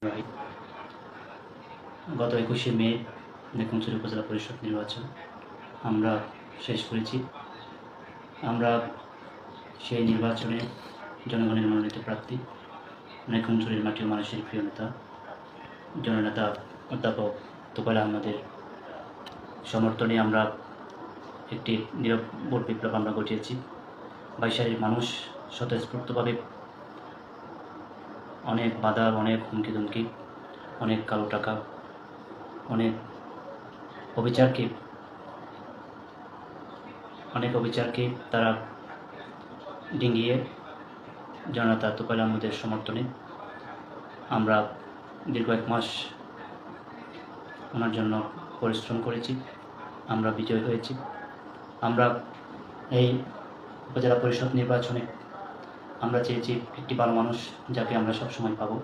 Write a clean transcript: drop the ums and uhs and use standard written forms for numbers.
রাহি। গত 21শে মে লেখংছড়ি উপজেলা পরিষদ নির্বাচন আমরা শেষ করেছি। আমরা সেই নির্বাচনে জনগণের মনোনীত প্রার্থী লেখংছড়ির মাটি ও মানুষের প্রিয় নেতা জননেতা অধ্যাপক তোফায়েল আহমেদের সমর্থনে আমরা একটি নীরব ভোট বিপ্লব আমরা ঘটিয়েছি। বাইশালীর মানুষ স্বতঃস্ফূর্তভাবে অনেক বাধা, অনেক হুমকি ধমকি, অনেক কালো টাকা, অনেক অবিচারকে তারা ডিঙিয়ে জননেতা তোফায়েল আহমেদের সমর্থনে আমরা দীর্ঘ 1 মাস ওনার জন্য পরিশ্রম করেছি। আমরা বিজয় হয়েছি। আমরা এই উপজেলা পরিষদ নির্বাচনে আমরা চেয়েছি একটি ভালো মানুষ, যাকে আমরা সবসময় পাবো।